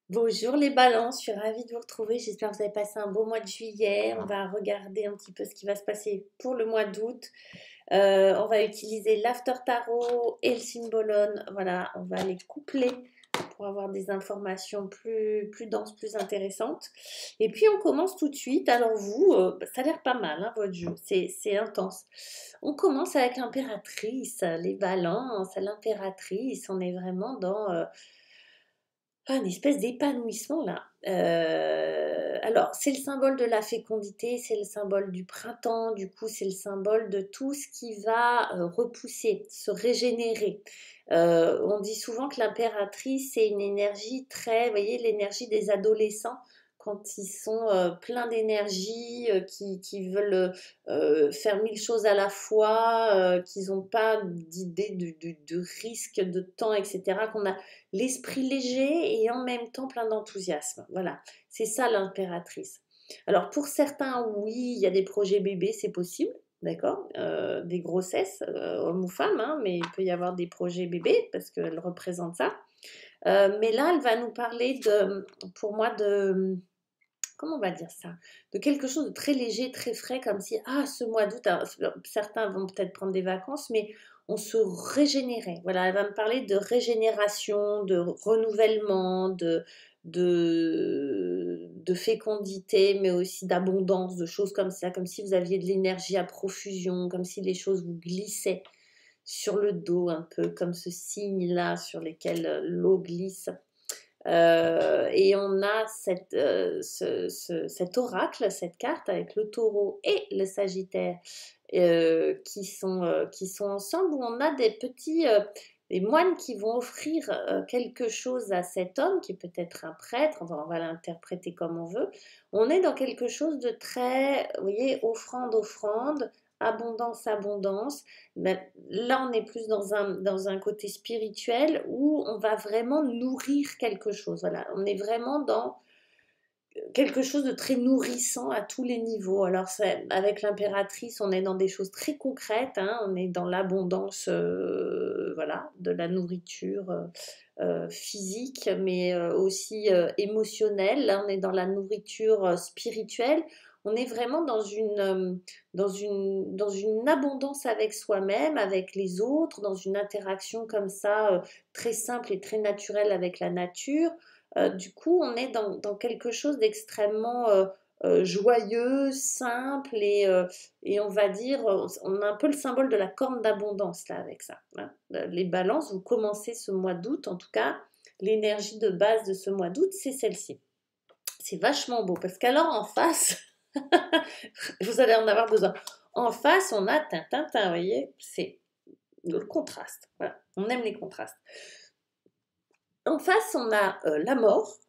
Bonjour les balances, je suis ravie de vous retrouver. J'espère que vous avez passé un beau mois de juillet. On va regarder un petit peu ce qui va se passer pour le mois d'août. On va utiliser l'After Tarot et le Symbolon. Voilà, on va les coupler pour avoir des informations plus denses, plus intéressantes. Et puis on commence tout de suite. Alors vous, ça a l'air pas mal, hein, votre jeu. C'est intense. On commence avec l'impératrice, les balances, l'impératrice. On est vraiment dans une espèce d'épanouissement là. Alors, c'est le symbole de la fécondité, c'est le symbole du printemps, du coup, c'est le symbole de tout ce qui va repousser, se régénérer. On dit souvent que l'impératrice, c'est une énergie très, vous voyez, l'énergie des adolescents quand ils sont pleins d'énergie, qui veulent faire mille choses à la fois, qu'ils n'ont pas d'idée de risque, de temps, etc., qu'on a l'esprit léger et en même temps plein d'enthousiasme. Voilà, c'est ça l'impératrice. Alors pour certains, oui, il y a des projets bébés, c'est possible, d'accord, des grossesses, hommes ou femmes, hein, mais il peut y avoir des projets bébés parce qu'elle représente ça. Mais là, elle va nous parler pour moi, comment on va dire ça, de quelque chose de très léger, très frais, comme si, ce mois d'août, alors, certains vont peut-être prendre des vacances, mais on se régénérait. Voilà, elle va me parler de régénération, de renouvellement, de fécondité, mais aussi d'abondance, de choses comme ça, comme si vous aviez de l'énergie à profusion, comme si les choses vous glissaient sur le dos un peu, comme ce signe-là sur lequel l'eau glisse. Et on a cet oracle, cette carte avec le taureau et le sagittaire qui sont ensemble, où on a des moines qui vont offrir quelque chose à cet homme, qui peut être un prêtre, enfin, on va l'interpréter comme on veut. On est dans quelque chose de très, vous voyez, offrande, offrande, abondance, abondance. Mais là, on est plus dans un côté spirituel où on va vraiment nourrir quelque chose. Voilà, on est vraiment dans quelque chose de très nourrissant à tous les niveaux. Alors, avec l'impératrice, on est dans des choses très concrètes, hein, on est dans l'abondance, voilà, de la nourriture physique, mais aussi émotionnelle. Là, on est dans la nourriture spirituelle. On est vraiment dans une abondance avec soi-même, avec les autres, dans une interaction comme ça, très simple et très naturelle avec la nature. Du coup, on est dans quelque chose d'extrêmement joyeux, simple et on va dire, on a un peu le symbole de la corne d'abondance là avec ça, hein. Les balances, vous commencez ce mois d'août, en tout cas, l'énergie de base de ce mois d'août, c'est celle-ci. C'est vachement beau parce qu'alors en face, vous allez en avoir besoin. En face, on a Tintin, vous voyez, c'est le contraste. Voilà, on aime les contrastes. En face, on a la mort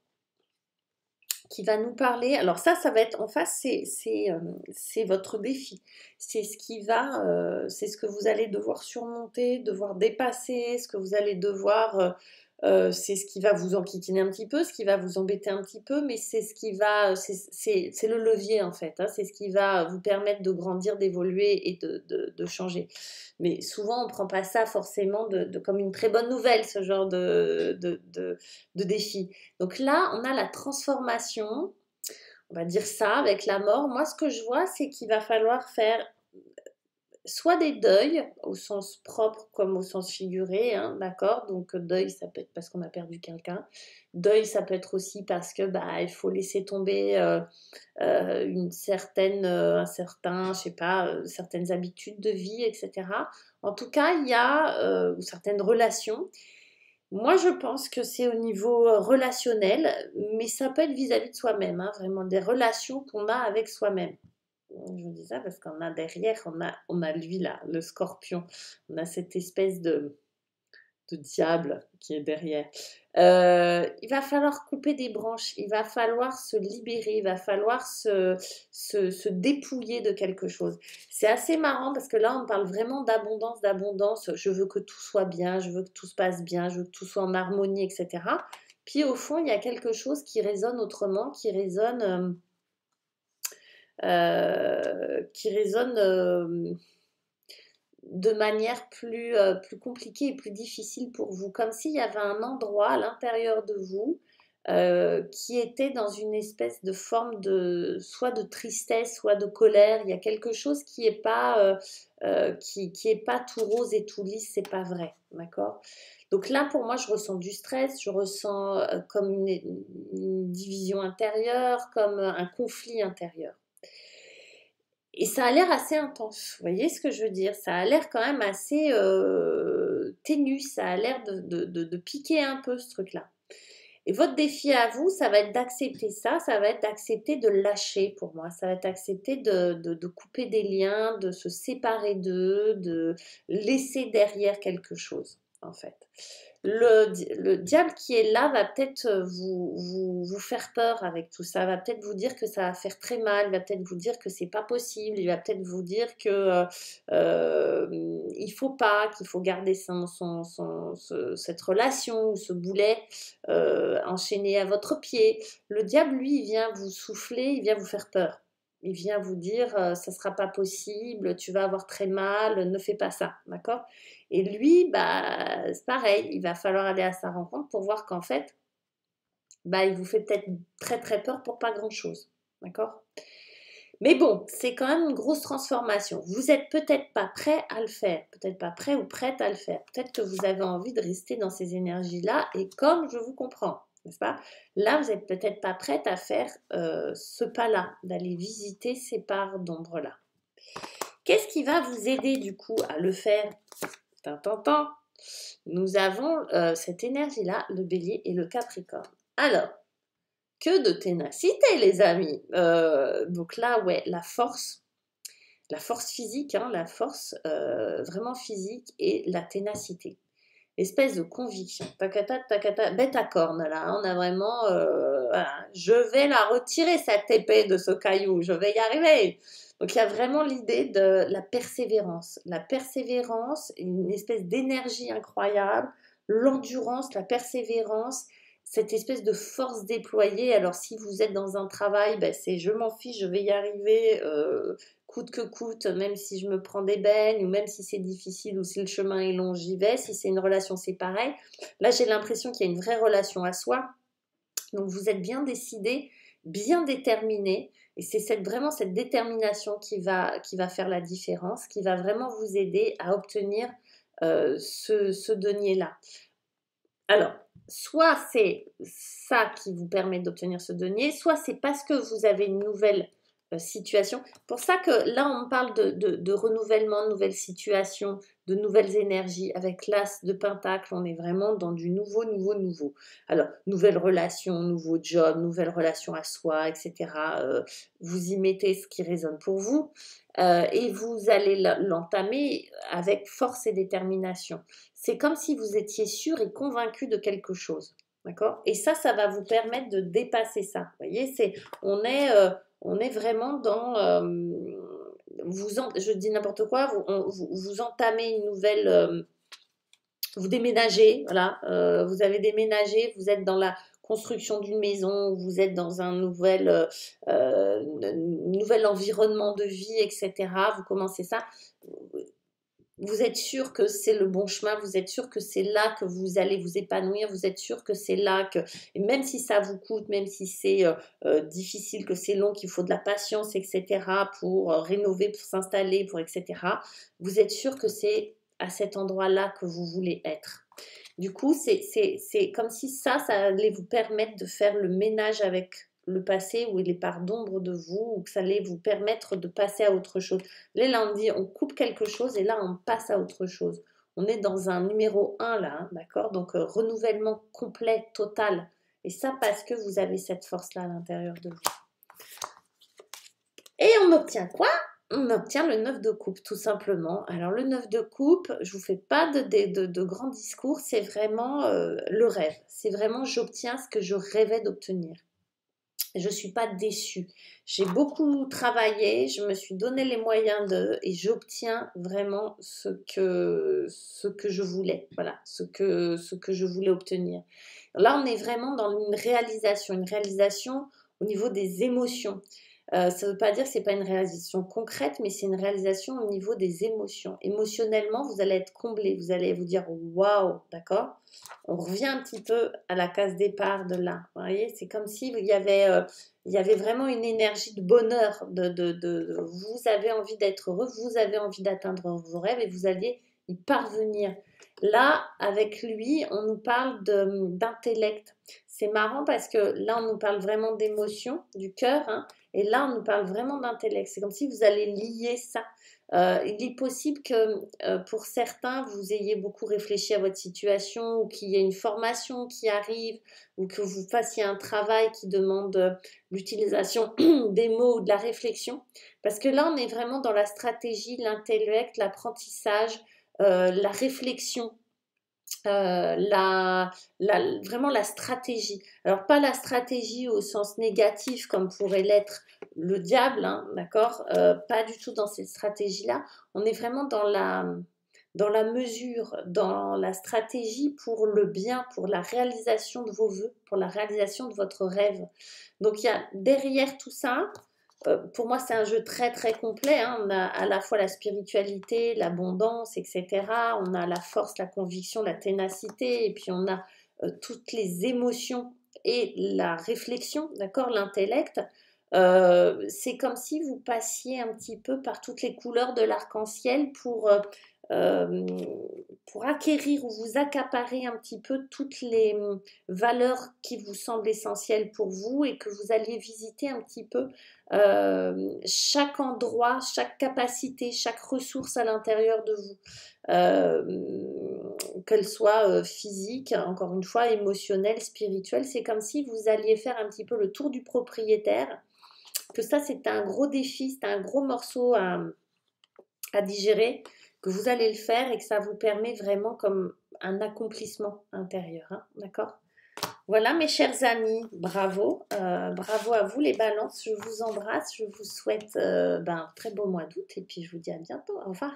qui va nous parler. Alors ça va être en face, c'est votre défi. C'est ce qui va, c'est ce que vous allez devoir surmonter, devoir dépasser, ce que vous allez devoir, c'est ce qui va vous enquiquiner un petit peu, ce qui va vous embêter un petit peu, mais c'est ce qui va, c'est le levier en fait, hein, c'est ce qui va vous permettre de grandir, d'évoluer et de changer. Mais souvent, on ne prend pas ça forcément comme une très bonne nouvelle, ce genre de défi. Donc là, on a la transformation, on va dire ça, avec la mort. Moi, ce que je vois, c'est qu'il va falloir faire soit des deuils, au sens propre comme au sens figuré, hein, d'accord. Donc deuil, ça peut être parce qu'on a perdu quelqu'un. Deuil, ça peut être aussi parce que il faut laisser tomber un certain, je sais pas, certaines habitudes de vie, etc. En tout cas, il y a certaines relations. Moi, je pense que c'est au niveau relationnel, mais ça peut être vis-à-vis de soi-même, hein, vraiment des relations qu'on a avec soi-même. Je vous dis ça parce qu'on a derrière, on a lui là, le scorpion. On a cette espèce de diable qui est derrière. Il va falloir couper des branches, il va falloir se libérer, il va falloir se dépouiller de quelque chose. C'est assez marrant parce que là, on parle vraiment d'abondance, d'abondance. Je veux que tout soit bien, je veux que tout se passe bien, je veux que tout soit en harmonie, etc. Puis au fond, il y a quelque chose qui résonne autrement, qui résonne de manière plus compliquée et plus difficile pour vous, comme s'il y avait un endroit à l'intérieur de vous qui était dans une espèce de forme de soit de tristesse, soit de colère. Il y a quelque chose qui est pas qui est pas tout rose et tout lisse, c'est pas vrai, d'accord? Donc là, pour moi, je ressens du stress, je ressens comme une division intérieure, comme un conflit intérieur. Et ça a l'air assez intense, vous voyez ce que je veux dire? Ça a l'air quand même assez ténu, ça a l'air de piquer un peu ce truc-là. Et votre défi à vous, ça va être d'accepter ça, ça va être d'accepter de lâcher pour moi, ça va être d'accepter de couper des liens, de se séparer d'eux, de laisser derrière quelque chose, en fait. Le diable qui est là va peut-être vous faire peur avec tout ça, va peut-être vous dire que ça va faire très mal, va peut-être vous dire que c'est pas possible, il va peut-être vous dire que il faut pas, qu'il faut garder cette relation ou ce boulet enchaîné à votre pied. Le diable, lui, il vient vous souffler, il vient vous faire peur. Il vient vous dire, ça sera pas possible, tu vas avoir très mal, ne fais pas ça, d'accord? Et lui, bah, c'est pareil, il va falloir aller à sa rencontre pour voir qu'en fait, bah, il vous fait peut-être très très peur pour pas grand-chose, d'accord? Mais bon, c'est quand même une grosse transformation. Vous n'êtes peut-être pas prêt à le faire, peut-être pas prêt ou prête à le faire. Peut-être que vous avez envie de rester dans ces énergies-là et comme je vous comprends, n'est-ce pas? Là, vous n'êtes peut-être pas prête à faire ce pas-là, d'aller visiter ces parts d'ombre-là. Qu'est-ce qui va vous aider du coup à le faire? Tintintin. Nous avons cette énergie-là, le bélier et le capricorne. Alors, que de ténacité, les amis. Donc là, ouais, la force physique, hein, la force vraiment physique et la ténacité. Espèce de conviction. Tacata, tacata, bête à cornes, là. Hein, on a vraiment... voilà, je vais la retirer, cette épée de ce caillou. Je vais y arriver. Donc, il y a vraiment l'idée de la persévérance. La persévérance, une espèce d'énergie incroyable. L'endurance, la persévérance, cette espèce de force déployée. Alors, si vous êtes dans un travail, ben, c'est je m'en fiche, je vais y arriver coûte que coûte, même si je me prends des beignes, ou même si c'est difficile, ou si le chemin est long, j'y vais. Si c'est une relation, c'est pareil. Là, j'ai l'impression qu'il y a une vraie relation à soi. Donc, vous êtes bien décidé, bien déterminé. Et c'est vraiment cette détermination qui va faire la différence, qui va vraiment vous aider à obtenir ce denier-là. Alors, soit c'est ça qui vous permet d'obtenir ce denier, soit c'est parce que vous avez une nouvelle situation. Pour ça que là, on parle de renouvellement, de nouvelles situations, de nouvelles énergies. Avec l'as de pentacle, on est vraiment dans du nouveau, nouveau, nouveau. Alors, nouvelle relation, nouveau job, nouvelle relation à soi, etc. Vous y mettez ce qui résonne pour vous. Et vous allez l'entamer avec force et détermination. C'est comme si vous étiez sûr et convaincu de quelque chose. D'accord? Et ça va vous permettre de dépasser ça. Vous voyez, on est vraiment dans... je dis n'importe quoi, vous entamez une nouvelle... vous déménagez, voilà. Vous avez déménagé, vous êtes dans la construction d'une maison, vous êtes dans un nouvel environnement de vie, etc. Vous commencez ça. Vous êtes sûr que c'est le bon chemin, vous êtes sûr que c'est là que vous allez vous épanouir, vous êtes sûr que c'est là que, et même si ça vous coûte, même si c'est difficile, que c'est long, qu'il faut de la patience, etc., pour rénover, pour s'installer, pour etc., vous êtes sûr que c'est à cet endroit-là que vous voulez être. Du coup, c'est comme si ça allait vous permettre de faire le ménage avec le passé ou les parts d'ombre de vous, ou que ça allait vous permettre de passer à autre chose. Là, on dit, on coupe quelque chose et là, on passe à autre chose. On est dans un numéro 1 là, hein, d'accord? Donc, renouvellement complet, total. Et ça, parce que vous avez cette force-là à l'intérieur de vous. Et on obtient quoi? On obtient le 9 de coupe, tout simplement. Alors, le 9 de coupe, je ne vous fais pas de grands discours, c'est vraiment le rêve. C'est vraiment, j'obtiens ce que je rêvais d'obtenir. Je ne suis pas déçue. J'ai beaucoup travaillé, je me suis donné les moyens et j'obtiens vraiment ce que je voulais. Voilà, ce que je voulais obtenir. Là, on est vraiment dans une réalisation au niveau des émotions. Ça ne veut pas dire que ce n'est pas une réalisation concrète, mais c'est une réalisation au niveau des émotions. Émotionnellement, vous allez être comblé, vous allez vous dire waouh, d'accord? On revient un petit peu à la case départ de là. Vous voyez, c'est comme si il y avait vraiment une énergie de bonheur. Vous avez envie d'être heureux, vous avez envie d'atteindre vos rêves et vous alliez y parvenir. Là, avec lui, on nous parle d'intellect. C'est marrant parce que là, on nous parle vraiment d'émotion, du cœur, hein, et là, on nous parle vraiment d'intellect. C'est comme si vous allez lier ça. Il est possible que pour certains, vous ayez beaucoup réfléchi à votre situation ou qu'il y ait une formation qui arrive ou que vous fassiez un travail qui demande l'utilisation des mots ou de la réflexion. Parce que là, on est vraiment dans la stratégie, l'intellect, l'apprentissage, la réflexion. Vraiment la stratégie. Alors pas la stratégie au sens négatif comme pourrait l'être le diable, hein, d'accord, pas du tout dans cette stratégie-là. On est vraiment dans la mesure, dans la stratégie pour le bien, pour la réalisation de vos vœux, pour la réalisation de votre rêve. Donc il y a derrière tout ça, pour moi, c'est un jeu très très complet, hein. On a à la fois la spiritualité, l'abondance, etc. On a la force, la conviction, la ténacité, et puis on a toutes les émotions et la réflexion, d'accord, l'intellect. C'est comme si vous passiez un petit peu par toutes les couleurs de l'arc-en-ciel euh, pour acquérir ou vous accaparer un petit peu toutes les valeurs qui vous semblent essentielles pour vous et que vous alliez visiter un petit peu chaque endroit, chaque capacité, chaque ressource à l'intérieur de vous, qu'elle soit physique, encore une fois, émotionnelle, spirituelle. C'est comme si vous alliez faire un petit peu le tour du propriétaire, que ça c'était un gros défi, c'était un gros morceau à digérer, que vous allez le faire et que ça vous permet vraiment comme un accomplissement intérieur, hein, d'accord? Voilà mes chers amis, bravo, bravo à vous les balances, je vous embrasse, je vous souhaite un très beau mois d'août et puis je vous dis à bientôt, au revoir.